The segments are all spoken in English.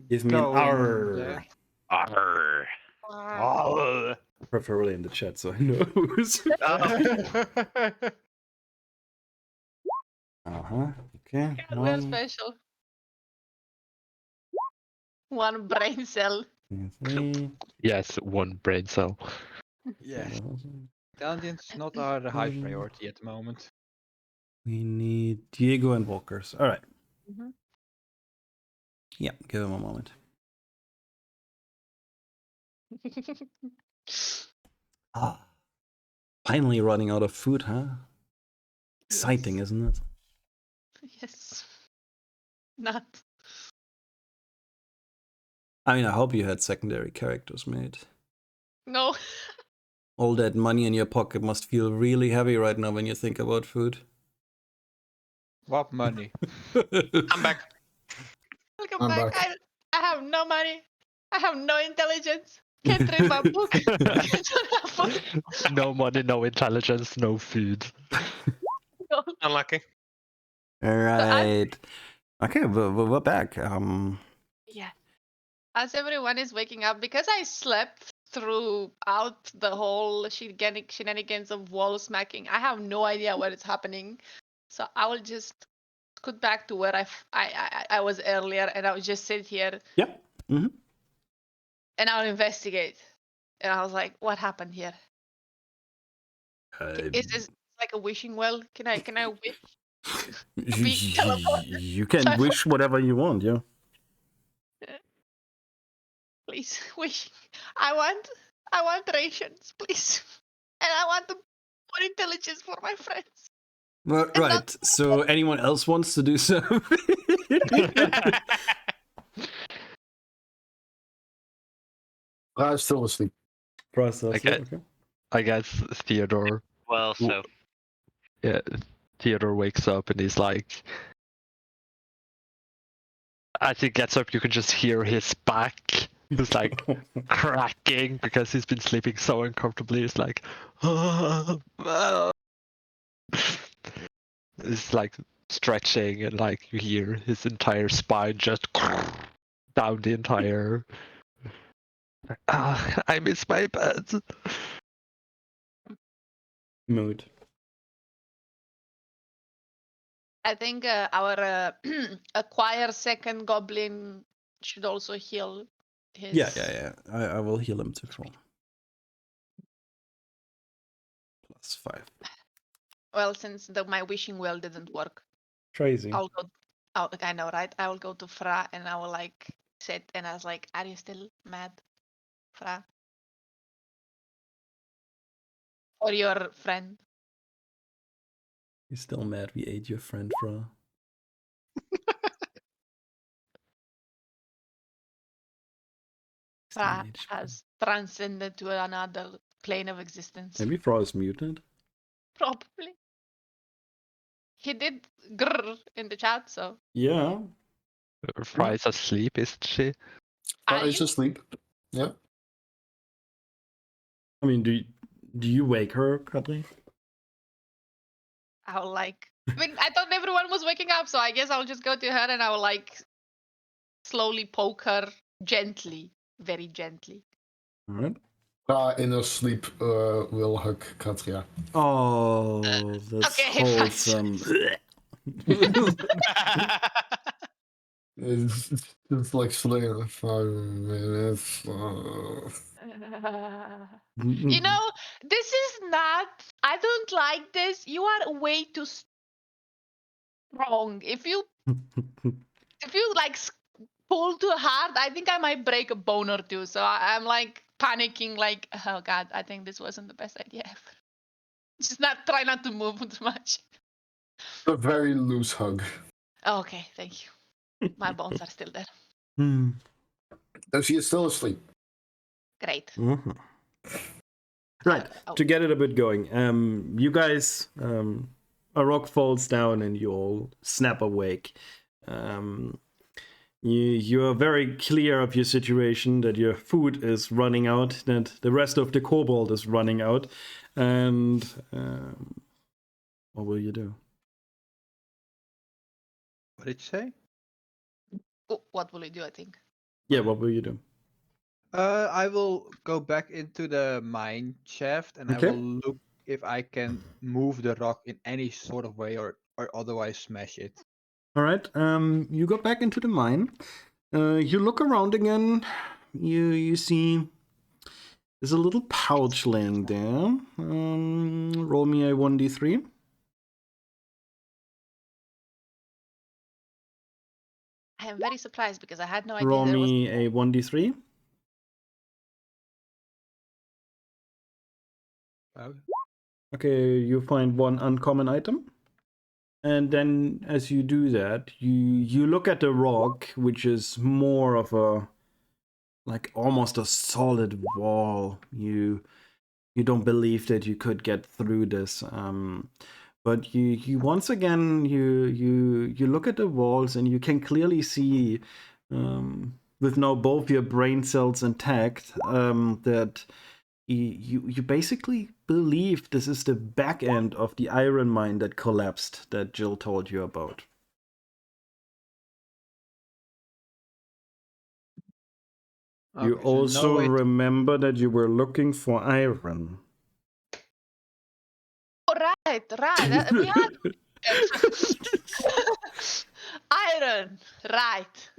Give me an Go in R. Arr. there. Preferably in the chat so I know who's. Uh-huh. Okay. God, we're special. One brain cell. 3. Yes, one brain cell. Yeah, Guardian's not our high priority at the moment. We need Diego and walkers. All right. Mhm. Yeah, give him a moment. Ah, finally running out of food, huh? Exciting, Yes. isn't it? Yes. Not. I mean, I hope you had secondary characters made. No. All that money in your pocket must feel really heavy right now when you think about food. What money? I'm back. Welcome I'm back. back. I have no money. I have no intelligence. Can't read my book. Can't read my book. No money, no intelligence, no food. No. Unlucky. All right. Okay, we're back. Yeah. As everyone is waking up, because I slept throughout the whole shenanigans of wall smacking, I have no idea what is happening. So I will just scoot back to where I was earlier, and I will just sit here Yep. Mm-hmm. and I'll investigate. And I was like, what happened here? Is this like a wishing well? Can I wish? Be teleported? You can wish whatever you want, yeah. Please wish. I want rations, please. And I want more intelligence for my friends. Well, And right. not- So anyone else wants to do something? I'm still asleep. Process. Okay. Okay. I guess Theodore. Well, so Yeah, Theodore wakes up and he's like, as he gets up, you can just hear his back. He's like cracking because he's been sleeping so uncomfortably. He's like, it's like stretching, and like you hear his entire spine just down the entire. I miss my bed. Mood. I think our acquire second goblin should also heal his. Yeah. I will heal him to full. +5. Well, since my wishing well didn't work, Crazy. I'll go. I know, right? I will go to Fra and I will like sit and I was like, "Are you still mad, Fra? Or your friend?" You're still mad we ate your friend, Fra. Fra has transcended to another plane of existence. Maybe Fra is muted. Probably. He did grrr in the chat, so. Yeah. Fry's asleep, isn't she? Are Is you? asleep. Yeah. I mean, do you wake her, Kadri? I'll like. I mean, I thought everyone was waking up, so I guess I'll just go to her and I will like slowly poke her gently, very gently. All right. In her sleep will hug Katria. Oh, that's Okay, fine. wholesome. It's like sleeping 5 minutes. You know, this is not. I don't like this. You are way too strong. If you like pull too hard, I think I might break a bone or two. So I'm like panicking, like, oh god, I think this wasn't the best idea ever. Just try not to move too much. A very loose hug. Okay, thank you. My bones are still there. Hmm. And she is still asleep. Great. Mhm. Right, to get it a bit going. You guys, a rock falls down and you all snap awake. You are very clear of your situation, that your food is running out, that the rest of the kobold is running out. And what will you do? What did you say? Oh, what will you do, I think? Yeah, what will you do? I will go back into the mine shaft and Okay. I will look if I can move the rock in any sort of way or otherwise smash it. All right. You go back into the mine. You look around again. You see there's a little pouch laying there. Roll me a 1d3. I am very surprised because I had no idea Roll there was. me a 1d3. Okay, you find one uncommon item. And then as you do that, you look at the rock, which is more of a like almost a solid wall. You don't believe that you could get through this. But you once again you look at the walls and you can clearly see, with now both your brain cells intact, that you basically believe this is the back end of the iron mine that collapsed that Jill told you about. You Okay, so also no way. remember that you were looking for iron. Oh, right. We had iron. Right.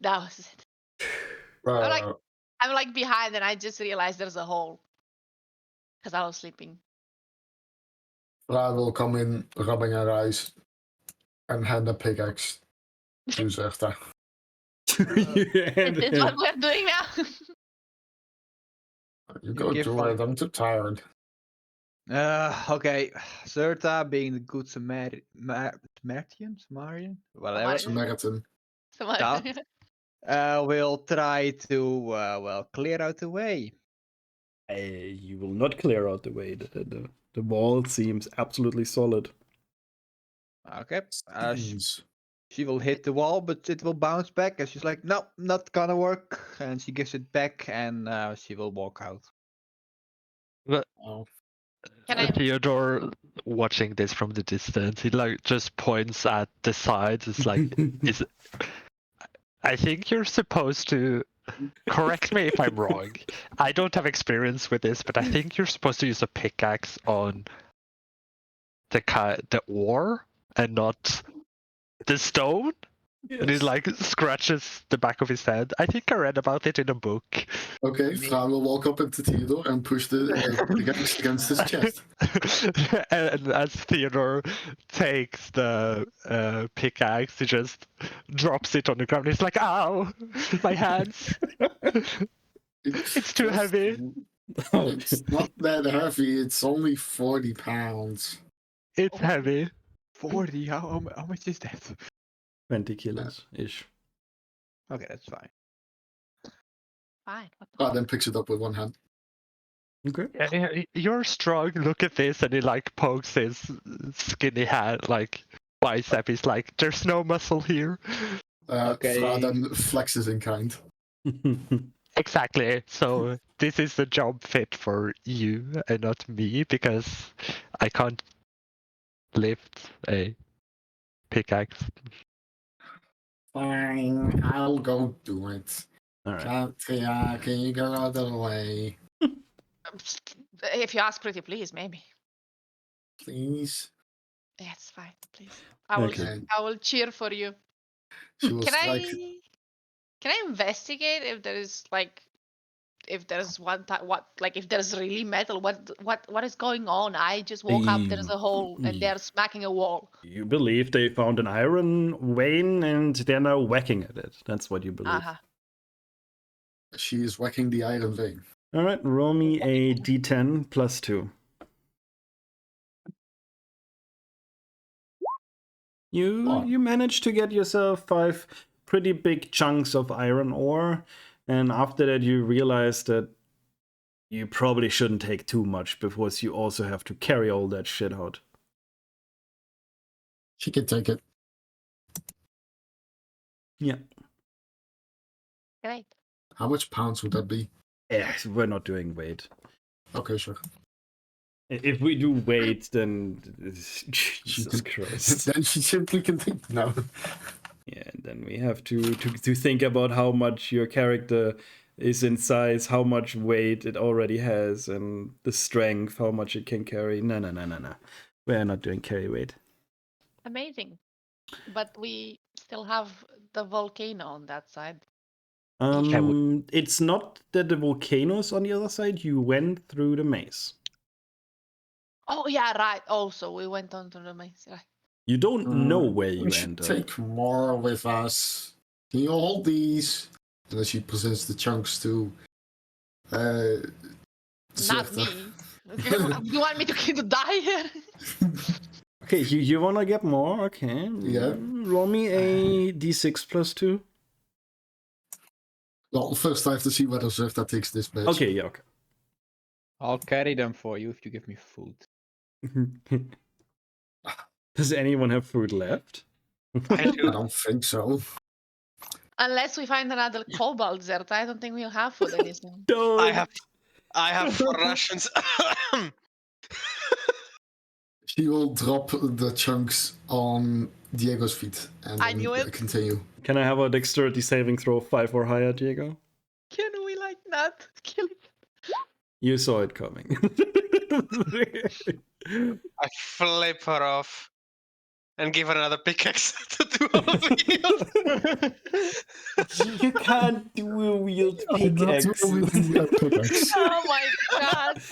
That was it. I'm like behind, and I just realized there's a hole because I was sleeping. Vlad will come in, rubbing her eyes, and hand a pickaxe to Zerta. And, Is this what we're doing now? You go give to five. it, I'm too tired. Okay, Serta being the good Samaritan, whatever, Samaritan. will try to clear out the way. you will not clear out the way. The wall seems absolutely solid. Okay, Jeez. she will hit the wall, but it will bounce back, and she's like, "No, not gonna work," and she gives it back, and she will walk out. Oh. Can I? Theodore, watching this from the distance, he like just points at the sides. It's like, I think you're supposed to correct me if I'm wrong. I don't have experience with this, but I think you're supposed to use a pickaxe on the ore and not the stone. And he like scratches the back of his head. I think I read about it in a book. Okay, Fran will walk up into Theodore and push the pickaxe against his chest. And as Theodore takes the pickaxe, he just drops it on the ground. He's like, "Ow, my hands! It's too heavy." It's not that heavy. It's only 40 pounds. It's heavy. 40. How much is that? 20 kilos ish. Okay, that's fine. Fine. Then picks it up with one hand. Okay. Yeah, you're strong. Look at this, and he like pokes his skinny hand, like bicep. He's like, "There's no muscle here." Okay. Fra then flexes in kind. Exactly. So this is the job fit for you and not me because I can't lift a pickaxe. Fine, I'll go do it. All right. Can you get out of the way, If you ask pretty please, maybe. please? Yeah, it's fine. Please. I will. Okay. I will cheer for you. She will Can strike. Can I investigate if there is like, if there's one time if there's really metal? What is going on? I just woke up. There's a hole, and they're smacking a wall. You believe they found an iron vein and they're now whacking at it. That's what you believe. She is whacking the iron vein. All right, roll me a d10 plus 2. You managed to get yourself 5 pretty big chunks of iron ore, and after that you realize that you probably shouldn't take too much because you also have to carry all that shit out. She can take it. Yeah. Great. How much pounds would that be? Yeah, we're not doing weight. Okay, sure. If we do weight, then Jesus Christ. Then she simply can think. No. Yeah, and then we have to think about how much your character is in size, how much weight it already has, and the strength, how much it can carry. No. We're not doing carry weight. Amazing. But we still have the volcano on that side. It's not that the volcano's on the other side. You went through the maze. Oh yeah, right. Also, we went on to the maze. Right. You don't know where you We should entered. take more with us. Can you hold these? And then she presents the chunks to. Not Zerta. me. You want me to die here? Okay, you wanna get more? Okay. Yeah. Roll me a d6 plus 2. Well, first I have to see whether Zerta takes this bitch. Okay, yeah, okay. I'll carry them for you if you give me food. Does anyone have food left? I I do. don't think so. Unless we find another cobalt Zerta, I don't think we'll have food anything. Don't. I have 4 rations. She will drop the chunks on Diego's feet and I then knew it. continue. Can I have a dexterity saving throw of 5 or higher, Diego? Can we like not kill it? You saw it coming. I flip her off and give her another pickaxe to do all the heals. You can't do a wheeled I'm not pickaxe. rolling a pickaxe. Oh my god!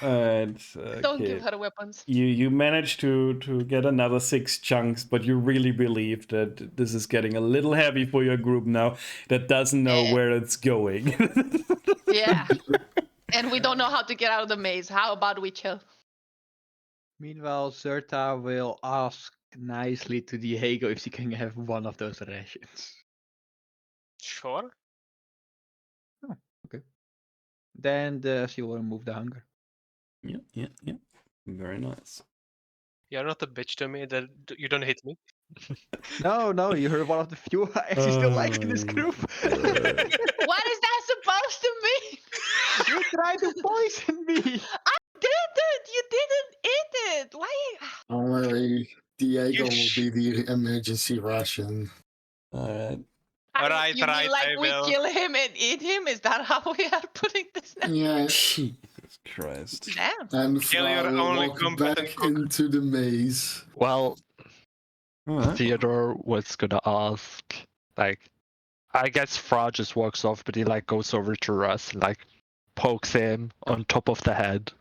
And, Don't okay. give her weapons. You managed to get another 6 chunks, but you really believe that this is getting a little heavy for your group now that doesn't know Yeah. where it's going. Yeah. And we don't know how to get out of the maze. How about we chill? Meanwhile, Zerta will ask nicely to Diego if she can have one of those rations. Sure. Then she will remove the hunger. Yeah. Very nice. You're not a bitch to me. That you don't hit me. No, you're one of the few I actually still like in this group. What is that supposed to mean? You tried to poison me. Didn't! You didn't eat it! Why? Don't worry, Diego will sh- be the emergency ration. Alright. Right, You mean right, like I we will. kill him and eat him? Is that how we are putting this now? Yeah, Jesus Christ. Damn. and Kill your Fra will only walk competent back cook. into the maze. Well, Alright. Theodore was gonna ask, like, I guess Fra just walks off, but he like goes over to Russ and like pokes him on top of the head,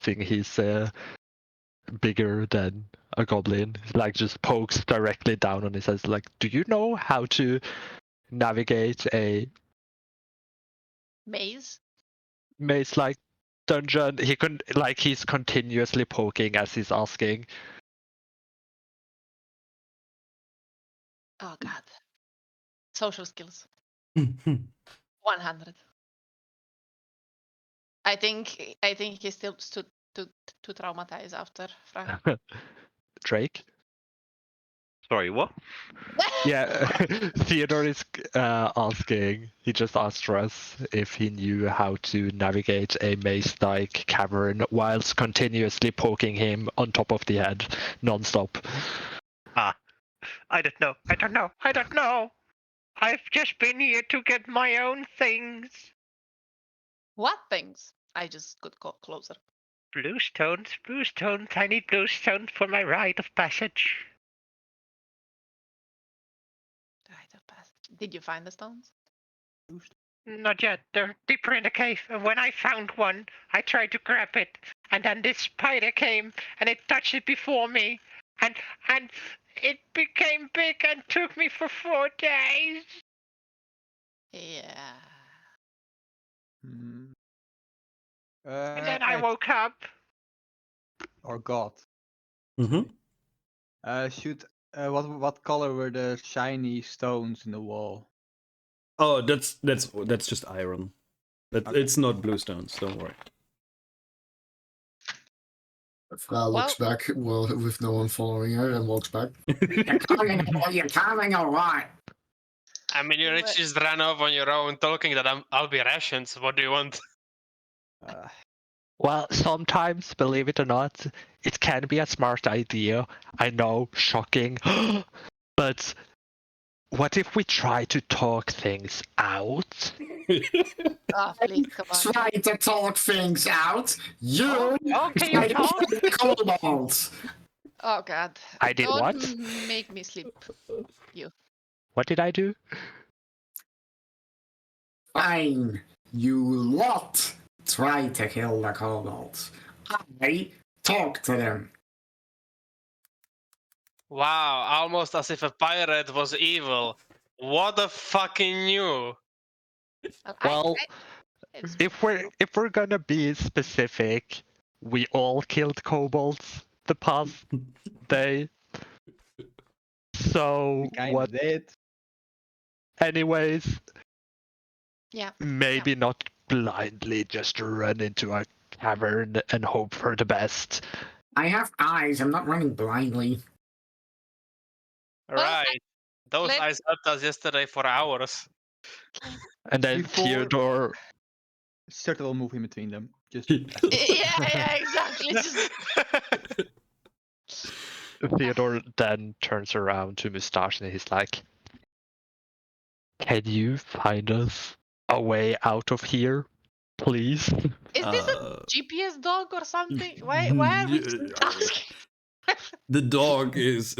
thinking he's bigger than a goblin. Like just pokes directly down on his head. Like, do you know how to navigate a Maze? maze-like dungeon? He couldn't like he's continuously poking as he's asking. Oh god. Social skills. 100. I think he's still too traumatized after Frank. Drake? Sorry, what? Yeah, Theodore is asking. He just asked Russ if he knew how to navigate a maze-like cavern whilst continuously poking him on top of the head, non-stop. I don't know. I don't know. I don't know. I've just been here to get my own things. What things? I just could go closer. Bluestones, bluestones. I need bluestones for my rite of passage. Right, I'll pass. Did you find the stones? Not yet. They're deeper in the cave. And when I found one, I tried to grab it, and then this spider came and it touched it before me, and it became big and took me for 4 days. Yeah. Hmm. And then I woke up. Or God. Mm-hmm. What color were the shiny stones in the wall? Oh, that's just iron. Okay. It's not blue stones. Don't worry. Fra looks back with no one following her and walks back. You're coming all right. I mean, you But- just ran off on your own, talking that I'll be rations. What do you want? Well, sometimes, believe it or not, it can be a smart idea. I know, shocking, but What if we try to talk things out? Oh, please, come on. Try to talk things out. You Oh, can you try to talk? kill the kobolds. Oh God. I did Don't what? make me sleep. What did I do? Fine. You lot try to kill the kobolds. I talk to them. Wow, almost as if a pirate was evil. What a fucking knew. Well, It's if we're gonna be specific, we all killed kobolds the past day. So We kind what? of did. Anyways, yeah. maybe not blindly just run into a cavern and hope for the best. I have eyes. I'm not running blindly. Well, Right. Those let's- eyes helped us yesterday for hours. And then Before- Theodore, Certain will move in between them. Just yeah, exactly. Just Theodore then turns around to Mustache and he's like, "Can you find us a way out of here, please?" is this a GPS dog or something? Why are we just asking? The dog is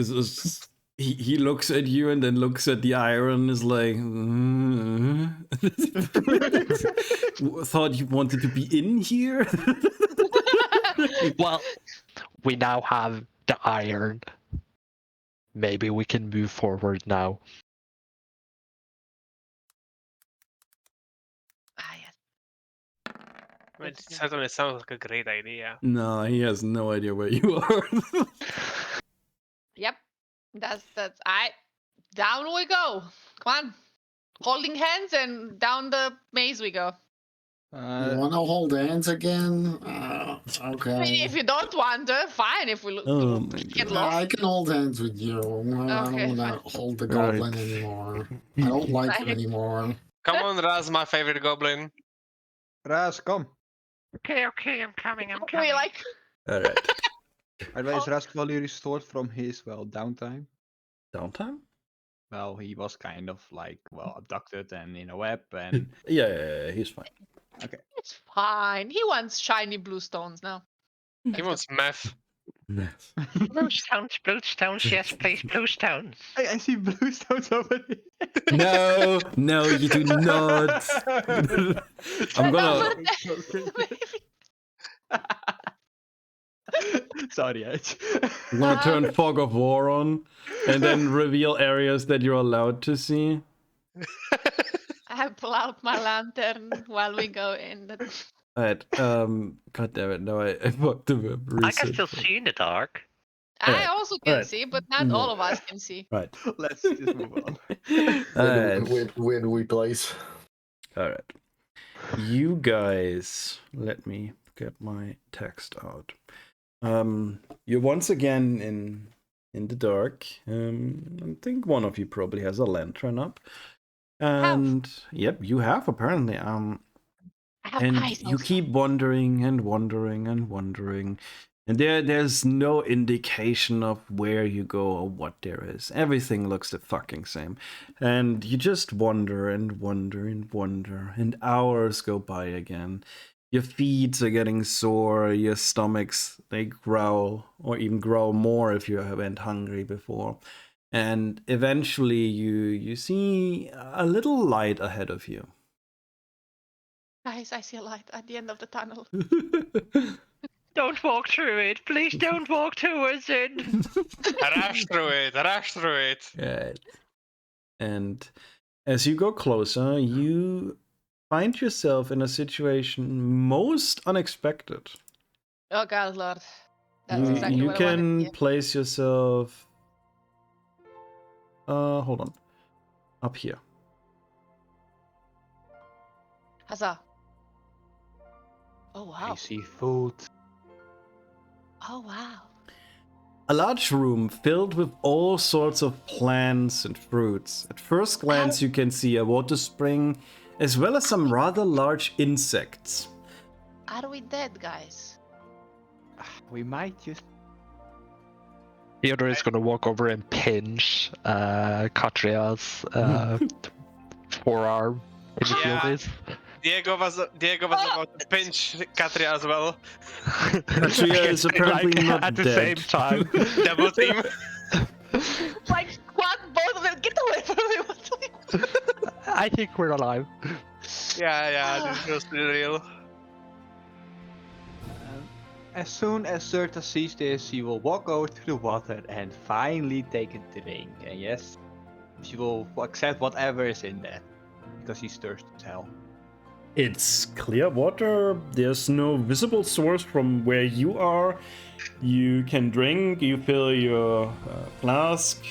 he looks at you and then looks at the iron and is like thought you wanted to be in here. Well, we now have the iron. Maybe we can move forward now. Ah, yes. It certainly sounds like a great idea. No, he has no idea where you are. Yep. That's down we go. Come on. Holding hands and down the maze we go. You want to hold hands again? Okay. I mean, if you don't want to, fine. If we Oh my get God. lost. I can hold hands with you. I Okay, don't want to hold the goblin Right. anymore. I don't like you Right. anymore. Come on, Raz, my favorite goblin. Raz, come. Okay, I'm coming, I'm What do coming. we like? All right. By the way, is Raz fully restored from his, downtime? Downtime? Well, he was kind of abducted and in a web and... Yeah, he's fine. It's fine. He wants shiny blue stones now. He wants meth. Yes. Blue stones, yes, please, blue stones. I see blue stones over here. No, you do not. I'm gonna. Sorry, Edge. I'm gonna turn fog of war on, and then reveal areas that you're allowed to see. I pull out my lantern while we go in. Alright. God damn it! No, I fucked the reset. I can still see in the dark. I Alright, also can alright. see, but not all of us can see. Right. Let's just move on. Alright. Where do we place? Alright. You guys, let me get my text out. You're once again in the dark. I think one of you probably has a lantern up. And yep, you have apparently. I have And eyes you also. keep wandering and wandering and wandering. And there's no indication of where you go or what there is. Everything looks the fucking same. And you just wander and wander and wander. And hours go by again. Your feet are getting sore. Your stomachs, they growl. Or even growl more if you went hungry before. And eventually you see a little light ahead of you. Guys, I see a light at the end of the tunnel. Don't walk through it. Please don't walk towards it. Rush through it, rush through it. Right. And as you go closer, you find yourself in a situation most unexpected. Oh God, Lord. That's exactly You what I wanted to can hear. place yourself. Hold on. Up here. Huzzah. Oh wow. I see food. Oh wow. A large room filled with all sorts of plants and fruits. At first glance, you can see a water spring, as well as some rather large insects. Are we dead, guys? We might just... Theodore is gonna walk over and pinch Katria's forearm. Can you feel Yeah. this? Diego was about to pinch Katria as well. Katria is apparently not at the dead. same time. Double team. Like, squad both of them. Get away from me. What do you- I think we're alive. Yeah, this feels pretty real. As soon as Serta sees this, she will walk over to the water and finally take a drink. And yes, she will accept whatever is in there. Because she's thirsty as hell. It's clear water. There's no visible source from where you are. You can drink, you fill your flask.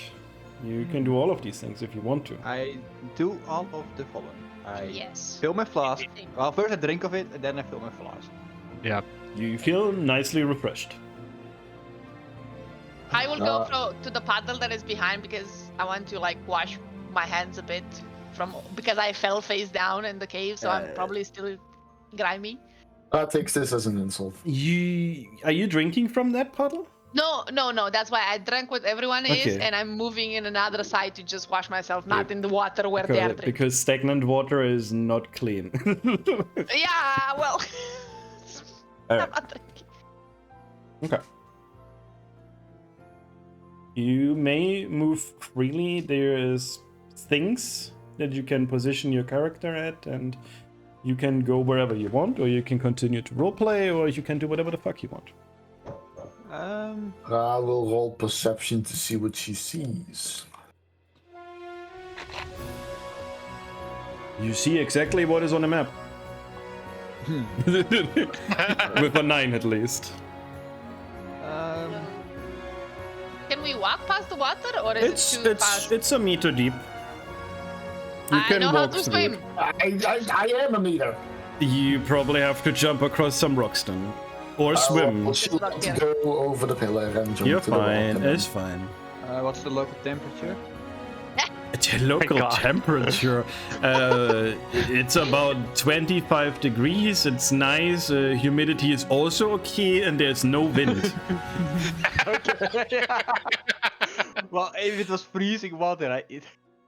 You can do all of these things if you want to. I do all of the following. I Yes. fill my flask. Everything. Well, first I drink of it, and then I fill my flask. Yeah. You feel nicely refreshed. I will go to the puddle that is behind because I want to like wash my hands a bit because I fell face down in the cave, so I'm probably still grimy. I take this as an insult. Are you drinking from that puddle? No. That's why I drank what everyone is, Okay. and I'm moving in another side to just wash myself, not in the water where they are drinking. Because stagnant water is not clean. Yeah, well, I'm Alright. not drinking. Okay. You may move freely. There is things that you can position your character at, and you can go wherever you want, or you can continue to roleplay, or you can do whatever the fuck you want. I will roll perception to see what she sees. You see exactly what is on the map. With a 9 at least. Can we walk past the water, or is it too fast? It's a meter deep. You I can know how walk to through swim. it. I am a meter. You probably have to jump across some rocks then. Or swim. I'll shoot to go over the pillar and jump You're to the rock fine. and then- It's fine. What's the local temperature? The local God. temperature. It's about 25 degrees. It's nice. Humidity is also okay, and there's no wind. Well, if it was freezing water,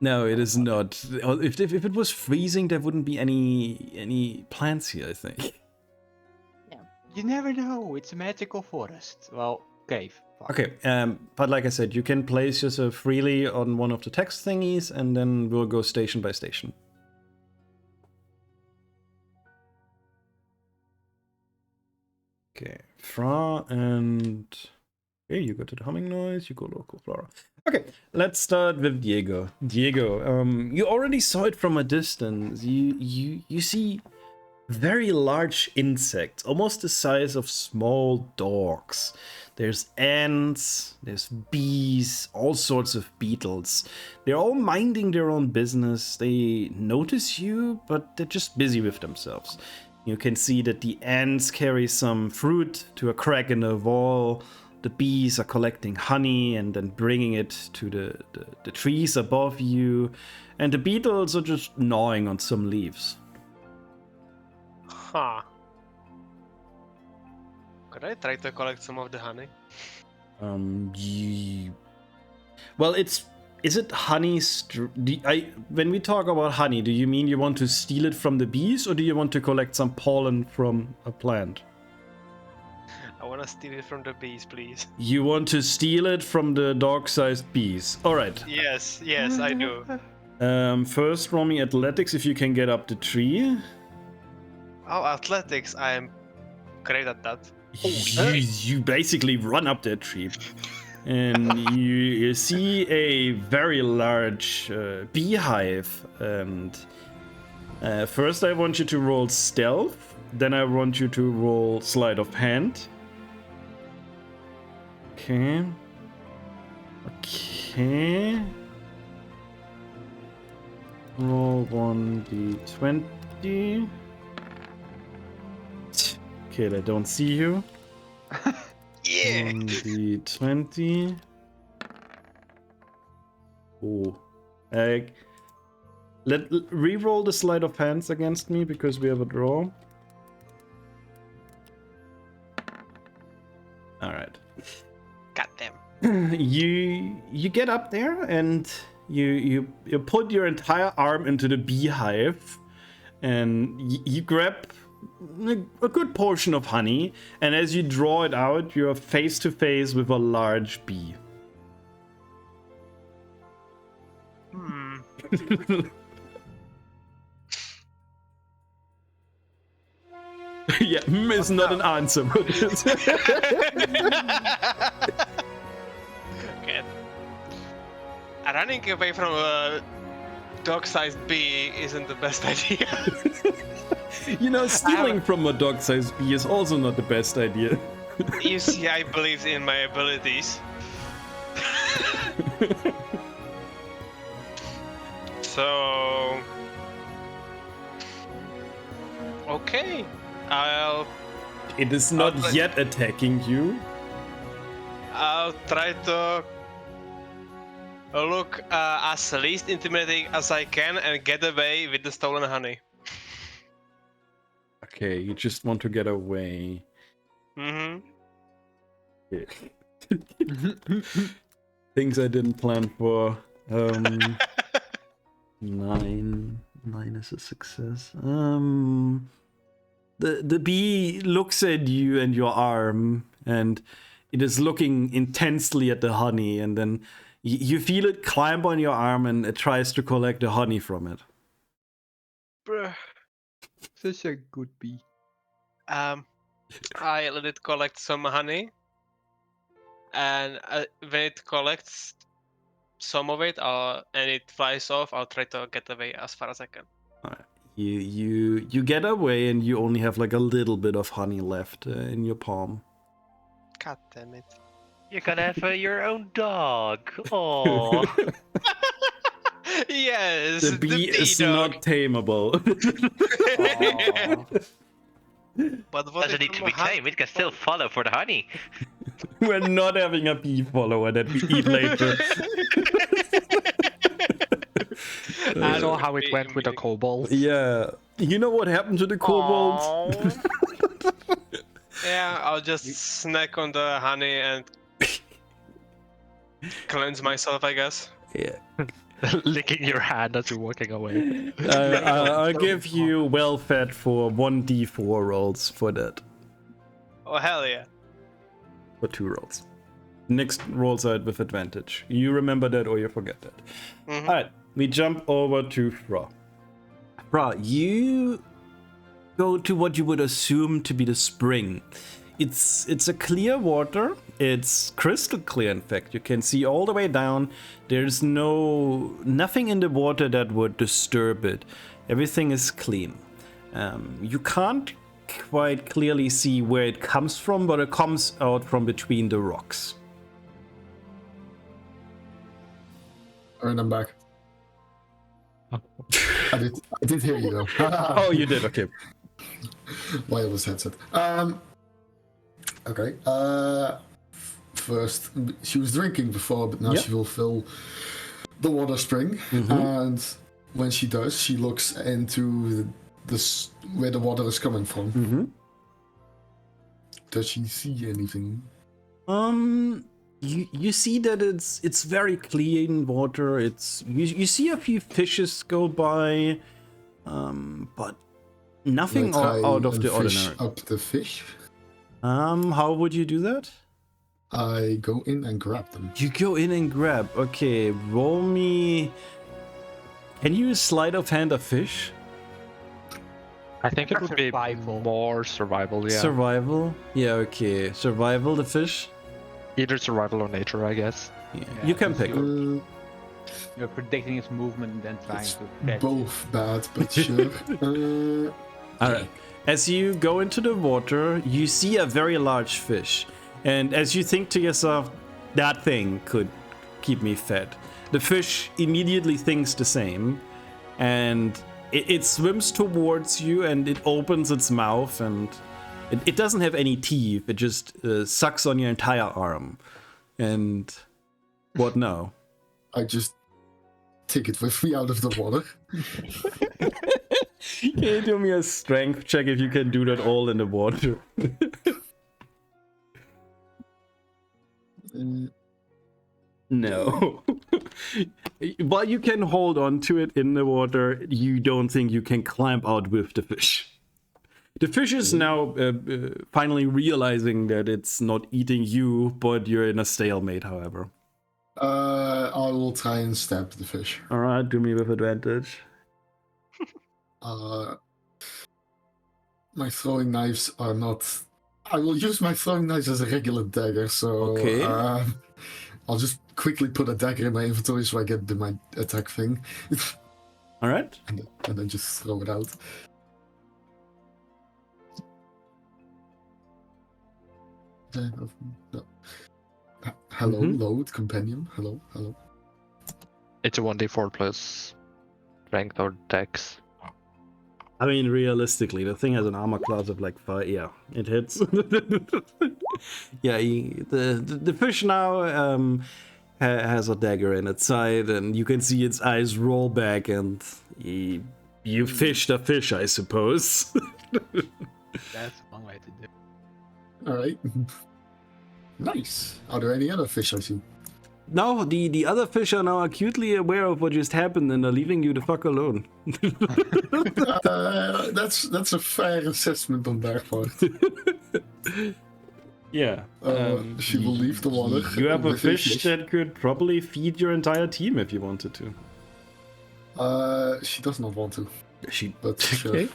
No, it is not. If it was freezing, there wouldn't be any plants here, I think. you never know. It's a magical forest. Well, cave. Fuck. Okay, but like I said, you can place yourself freely on one of the text thingies, and then we'll go station by station. Okay, Fra and... Okay, you go to the humming noise, you go local flora. Okay, let's start with Diego. Diego, you already saw it from a distance. You see very large insects, almost the size of small dogs. There's ants, there's bees, all sorts of beetles. They're all minding their own business. They notice you, but they're just busy with themselves. You can see that the ants carry some fruit to a crack in the wall. The bees are collecting honey and then bringing it to the trees above you. And the beetles are just gnawing on some leaves. Huh. Could I try to collect some of the honey? Well, is it honey? When we talk about honey, do you mean you want to steal it from the bees, or do you want to collect some pollen from a plant? I want to steal it from the bees, please. You want to steal it from the dog-sized bees. All right. Yes, I do. First, roll me athletics if you can get up the tree. Oh, athletics. I am great at that. You basically run up that tree. And you see a very large beehive. And first I want you to roll stealth. Then I want you to roll sleight of hand. Okay. Roll 1d20. Okay, I don't see you. Yeah. 1d20. Oh. Re-roll the sleight of hands against me because we have a draw. Alright. Goddamn. you get up there and you put your entire arm into the beehive, and you grab a good portion of honey, and as you draw it out, you're face to face with a large bee. Yeah, is not an answer, but it's Okay. Running away from a dog-sized bee isn't the best idea. stealing from a dog-sized bee is also not the best idea. You see, I believe in my abilities. So... Okay. It is not yet attacking you. I'll try to look as least intimidating as I can and get away with the stolen honey. Okay, you just want to get away. Mm-hmm. Things I didn't plan for. 9 is a success. The bee looks at you and your arm, and it is looking intensely at the honey, and then you feel it climb on your arm, and it tries to collect the honey from it. Bruh. Such a good bee. I let it collect some honey, and when it collects some of it, and it flies off, I'll try to get away as far as I can. Alright. You get away, and you only have like a little bit of honey left in your palm. God damn it. You're gonna have your own dog. Oh. Yes, The bee is dog. not tameable. But what Doesn't need to be tamed. It can still follow for the honey. We're not having a bee follower that we eat later. I saw how it went with the kobolds. Yeah. You know what happened to the kobolds? Yeah, I'll just snack on the honey and cleanse myself, I guess. Yeah. Licking your hand as you're walking away. I'll give you well-fed for 1d4 rolls for that. Oh, hell yeah. For 2 rolls. Next rolls out with advantage. You remember that or you forget that. Mhm. Alright, we jump over to Fra. Fra, you go to what you would assume to be the spring. It's a clear water. It's crystal clear, in fact. You can see all the way down. There's nothing in the water that would disturb it. Everything is clean. You can't quite clearly see where it comes from, but it comes out from between the rocks. And I'm back. I did hear you though. Oh, you did, okay. Wireless headset. Okay. First, she was drinking before, but now Yep. she will fill the water spring. And when she does, she looks into this where the water is coming from. Does she see anything? You see that it's very clean water. You see a few fishes go by, but nothing Can I try out of and the fish ordinary. up the fish. How would you do that? I go in and grab them. You go in and grab. Okay, roll me. Can you sleight of hand a fish? I think it would be Survival. more survival, yeah. Survival. Yeah. Okay. Survival. The fish. Either survival or nature, I guess. Yeah. Yeah, You can because pick. You're predicting its movement and then trying It's to catch it. both bad, but sure. All right. As you go into the water, you see a very large fish. And as you think to yourself, that thing could keep me fed, the fish immediately thinks the same. And it swims towards you and it opens its mouth. And it doesn't have any teeth. It just sucks on your entire arm. And what now? I just take it with me out of the water. Can you do me a strength check if you can do that all in the water? No. While you can hold on to it in the water, you don't think you can climb out with the fish. The fish is now finally realizing that it's not eating you, but you're in a stalemate, however. I will try and stab the fish. Alright, do me with advantage. My throwing knives are not... I will use my throwing knives as a regular dagger, so... Okay. I'll just quickly put a dagger in my inventory so I get my attack thing. Alright. and then just throw it out. No. Hello, load, companion. Hello. It's a 1d4 plus strength or dex. I mean, realistically, the thing has an armor class of like 5. Yeah, it hits. Yeah, the fish now has a dagger in its side, and you can see its eyes roll back, and you fished a fish, I suppose. That's one way to do it. Alright. Nice. Are there any other fish I see? No, the other fish are now acutely aware of what just happened and are leaving you the fuck alone. That's a fair assessment on their part. Yeah. She will leave the water. You have a with fish that could probably feed your entire team if you wanted to. She does not want to. But sure. Okay.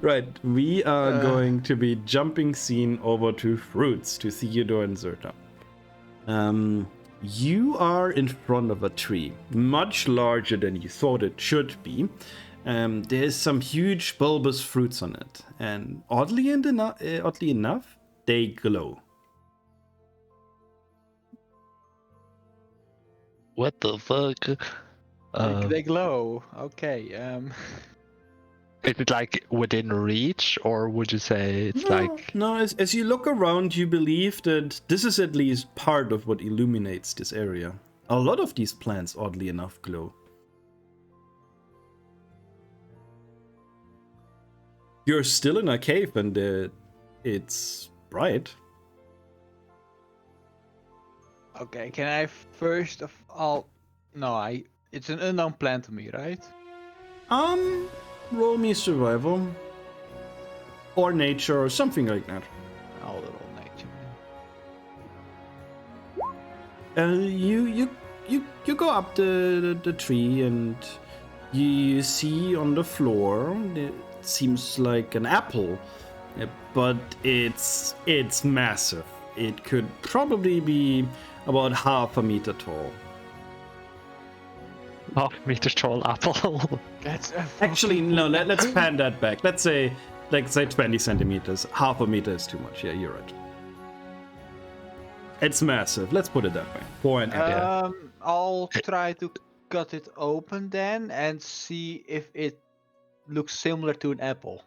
Right, we are going to be jumping scene over to Fruits, to Theodore and Zerta. You are in front of a tree, much larger than you thought it should be. There's some huge bulbous fruits on it, and oddly enough, they glow. What the fuck? They glow. Okay. Is it like within reach, or would you say it's like... No, as you look around, you believe that this is at least part of what illuminates this area. A lot of these plants, oddly enough, glow. You're still in a cave and it's bright. Okay. Can I first of all? No, It's an unknown plant to me, right? Roll me survival. Or nature or something like that. I'll roll nature. You go up the tree and you see on the floor, it seems like an apple, but it's massive. It could probably be about half a meter tall. Half-meter tall apple. That's Actually, no, let's pan that back. Let's say 20 centimeters. Half a meter is too much. Yeah, you're right. It's massive. Let's put it that way. For an apple. I'll try to cut it open then and see if it looks similar to an apple.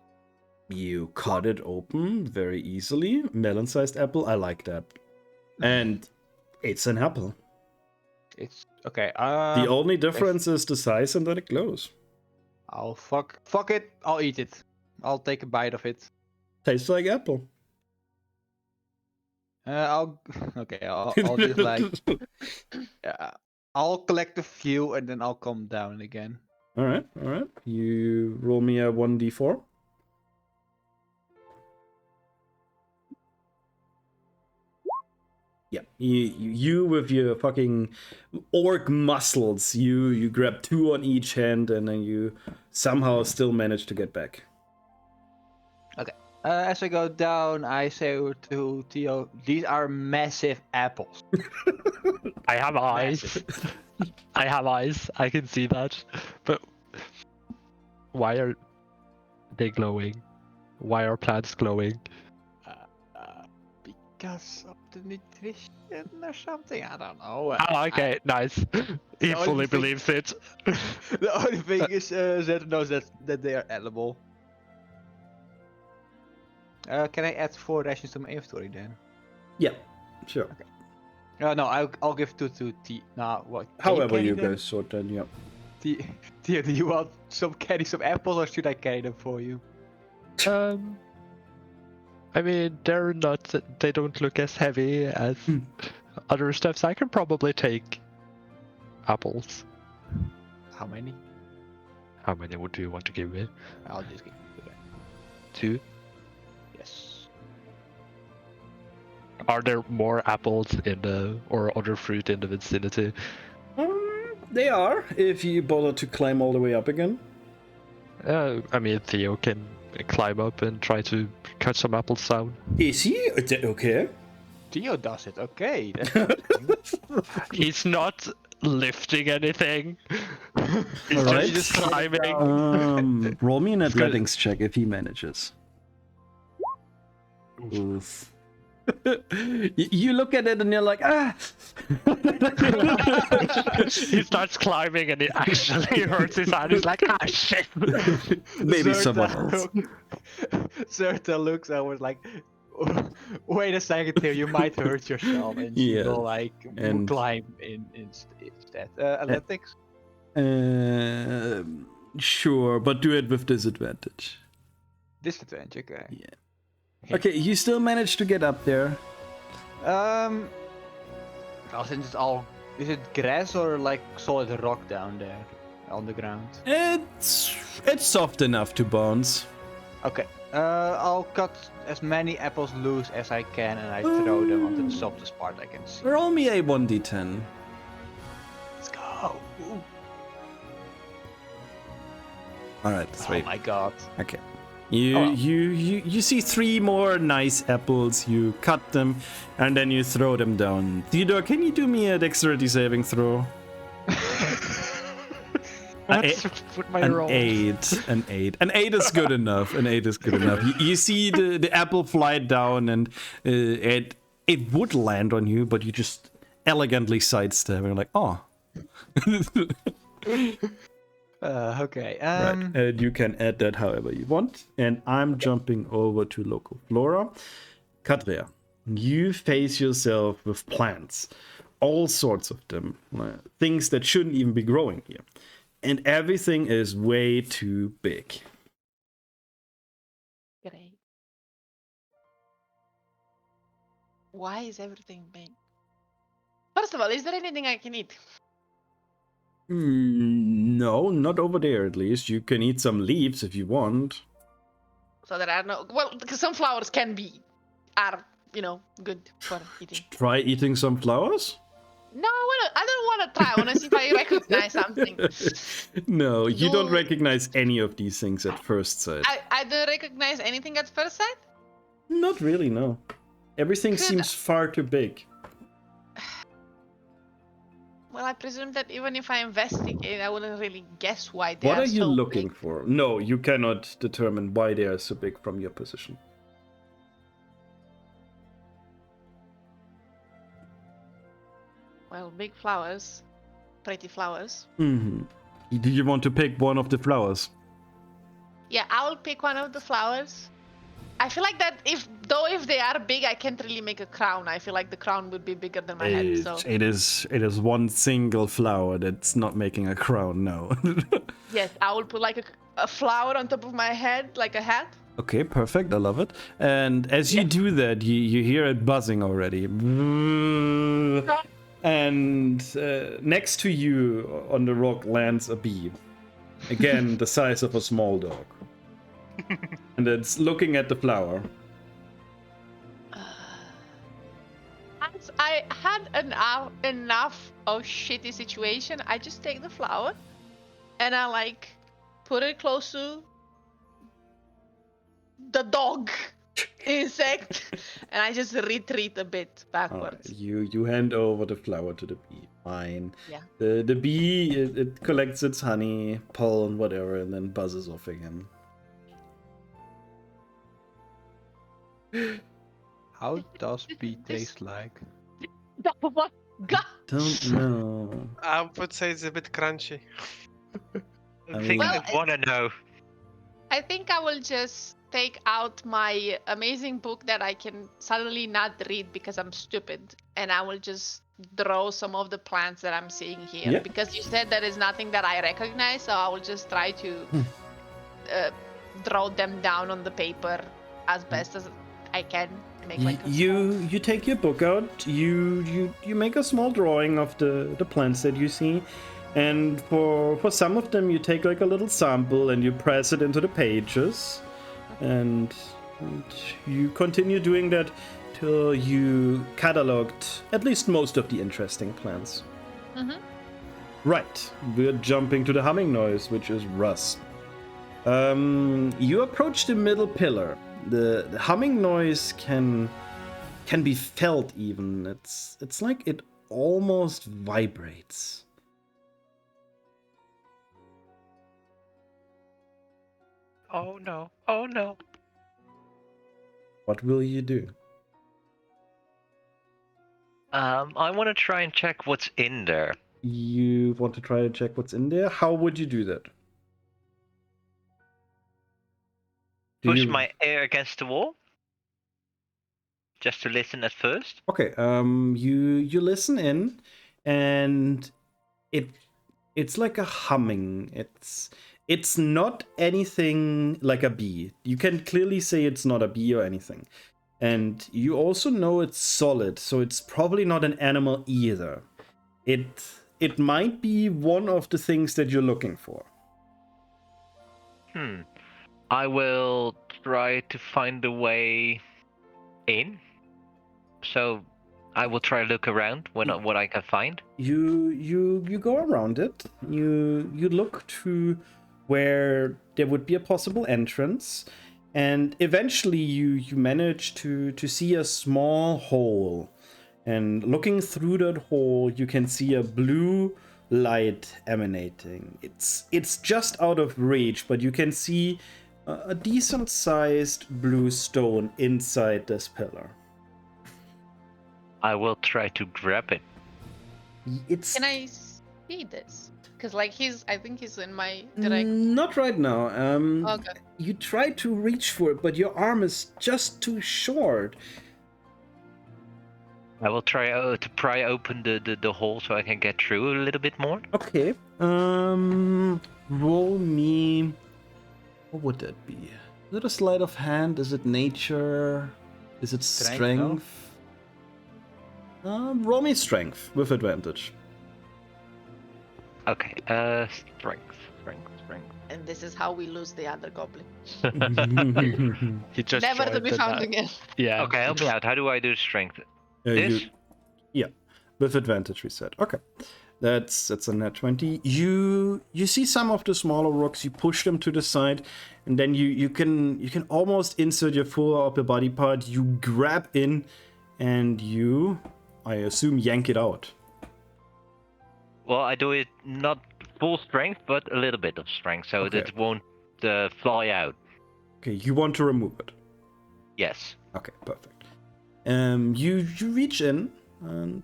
You cut it open very easily. Melon-sized apple. I like that. And it's an apple. It's okay. The only difference is the size and that it glows. I'll fuck it. I'll eat it. I'll take a bite of it. Tastes like apple. I'll just like I'll collect a few and then I'll come down again. All right. You roll me a 1d4. Yeah, you with your fucking orc muscles, you grab 2 on each hand and then you somehow still manage to get back. Okay. As I go down, I say to Theo, "These are massive apples." I have eyes. I have eyes. I can see that. But why are they glowing? Why are plants glowing? Because of the nutrition or something. I don't know. Oh, okay, nice. He only fully thing- believes it. The only thing is, Zed knows that they are edible. Can I add 4 rations to my inventory then? Yeah, sure. No, I'll give 2 to T. Nah, what? can However carry you them? guys sort that, yeah. Theo, do you want carry some apples or should I carry them for you? I mean, they don't look as heavy as other steps, I can probably take apples. How many? How many would you want to give me? I'll just give you that. 2? Yes. Are there more apples in the or other fruit in the vicinity? They are, if you bother to climb all the way up again. I mean, Theo can climb up and try to cut some apples down. Is he? Okay. Theo does it. Okay. That's He's not lifting anything. He's Alright. just climbing. Roll me an good. athletics check if he manages. Oof. You look at it and you're like, ah! He starts climbing and it actually hurts his hand. He's like, ah, shit. Maybe someone else. Zerta looks over like, wait a second, Theo, you might hurt yourself, and she Yeah, will like and- climb instead. Athletics. Sure, but do it with disadvantage. Disadvantage. Okay. Yeah. Okay, you still managed to get up there. Well, since it's all, is it grass or like solid rock down there on the ground? It's soft enough to bounce. Okay. I'll cut as many apples loose as I can, and I throw them onto the softest part I can see. Roll me a 1d10. Let's go. Ooh. Alright, Oh sweet. my god. Okay. You see 3 more nice apples, you cut them, and then you throw them down. Theodore, can you do me a dexterity saving throw? Let's put my An roll. 8. An 8. An 8 is good enough. An 8 is good enough. You see the apple fly down, and it would land on you, but you just elegantly sidestep, and you're like, oh. Okay. Right, and you can add that however you want. And I'm jumping over to local flora. Katria, you face yourself with plants, all sorts of them, things that shouldn't even be growing here, and everything is way too big. Great. Why is everything big? First of all, is there anything I can eat? No, not over there at least. You can eat some leaves if you want. So there are no. Well, because some flowers are good for eating. Try eating some flowers? No, I don't want to try. I want to see if I recognize something. No, you don't No. recognize any of these things at first sight. I don't recognize anything at first sight. Not really, no. Everything Could- seems far too big. Well, I presume that even if I investigate, I wouldn't really guess why they What are you so looking big. for? No, you cannot determine why they are so big from your position. Well, big flowers, pretty flowers. Do you want to pick one of the flowers? Yeah, I will pick one of the flowers. I feel like that if they are big, I can't really make a crown. I feel like the crown would be bigger than my head. So It is one single flower that's not making a crown, no. yes, I will put like a flower on top of my head, like a hat. Okay, perfect. I love it. And as you do that, you hear it buzzing already. And next to you on the rock lands a bee. Again, the size of a small dog. And it's looking at the flower. As I had enough of shitty situation, I just take the flower and I like put it close to the dog insect and I just retreat a bit backwards. You hand over the flower to the bee. Fine. Yeah. The bee, it collects its honey, pollen, whatever, and then buzzes off again. How does bee taste like? God. Don't know. I would say it's a bit crunchy. I think mean- Well, I wanna know. I think I will just take out my amazing book that I can suddenly not read because I'm stupid, and I will just draw some of the plants that I'm seeing here. Yeah. Because you said there is nothing that I recognize, so I will just try to draw them down on the paper as best as I can make like a You take your book out. You make a small drawing of the plants that you see, and for some of them you take like a little sample and you press it into the pages, and you continue doing that till you cataloged at least most of the interesting plants. Mm-hmm. Right, we're jumping to the humming noise, which is Russ. You approach the middle pillar. The humming noise can be felt even. It's like it almost vibrates. Oh no. Oh no. What will you do? I want to try and check what's in there. You want to try to check what's in there? How would you do that? Push my ear against the wall. Just to listen at first. Okay, you listen in, and it's like a humming. It's not anything like a bee. You can clearly say it's not a bee or anything. And you also know it's solid, so it's probably not an animal either. It might be one of the things that you're looking for. I will try to find a way in. So I will try to look around what I can find. You go around it. You look to where there would be a possible entrance, and eventually you manage to see a small hole. And looking through that hole, you can see a blue light emanating. It's just out of reach, but you can see a decent sized blue stone inside this pillar. I will try to grab it. It's Can I see this? Because like I think he's in my direct. not right now. Okay. You try to reach for it, but your arm is just too short. I will try to pry open the hole so I can get through a little bit more. Okay. Roll me. What would that be? Is it a sleight of hand? Is it nature? Is it strength? Roll me strength with advantage. Okay. Strength. And this is how we lose the other goblin. He just Never to joined be the found night. again. Yeah. Okay, help me out. How do I do strength? This? Yeah, with advantage we said. Okay, that's a net 20. You see some of the smaller rocks. You push them to the side, and then you can almost insert your full upper body part. You grab in, and I assume, yank it out. Well, I do it not full strength, but a little bit of strength, so Okay. that it won't fly out. Okay, you want to remove it. Yes. Okay, perfect. You reach in and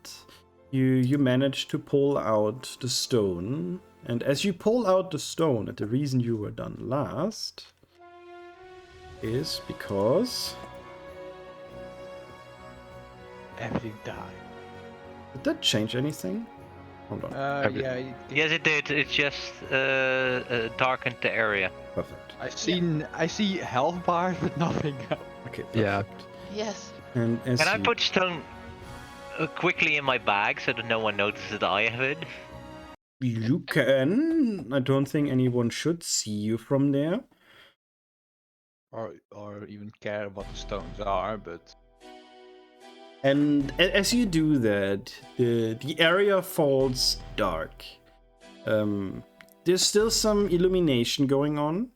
you manage to pull out the stone. And as you pull out the stone, and the reason you were done last is because Everything died. did that change anything? Hold on. Yeah, Yes, it did. It just darkened the area. Perfect. I see health bars, but nothing else. Okay. Yeah. Perfect. Yes. And as Can I you- put stone quickly in my bag so that no one notices that I have it? You can. I don't think anyone should see you from there. Or even care what the stones are, but And as you do that, the area falls dark. There's still some illumination going on,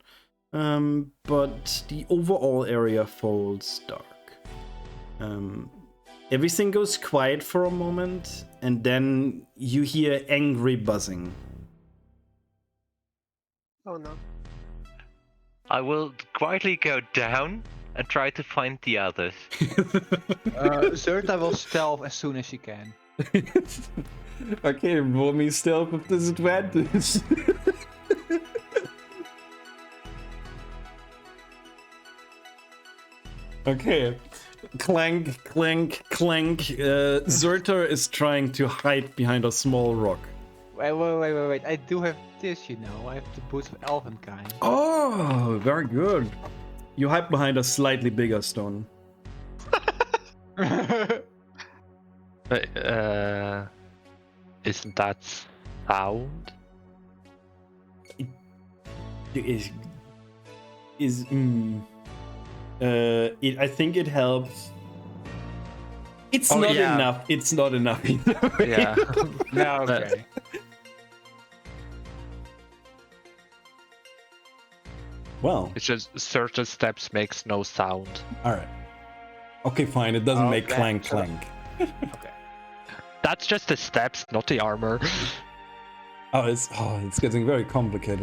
but the overall area falls dark. Everything goes quiet for a moment, and then you hear angry buzzing. Oh no. I will quietly go down and try to find the others. Zerta will stealth as soon as she can. Okay, roll me stealth with disadvantage. Okay. Clank, clank, clank. Zerta is trying to hide behind a small rock. Wait. I do have this, you know. I have the boots of Elvenkind. Oh, very good. You hide behind a slightly bigger stone. Isn't that sound? I think it helps. It's Oh, not yeah. enough. It's not enough either way. Yeah. No, okay. Well, It's just certain steps makes no sound. all right. Okay, fine. It doesn't make Okay, clank shut up. clank. Okay. That's just the steps, not the armor. It's getting very complicated.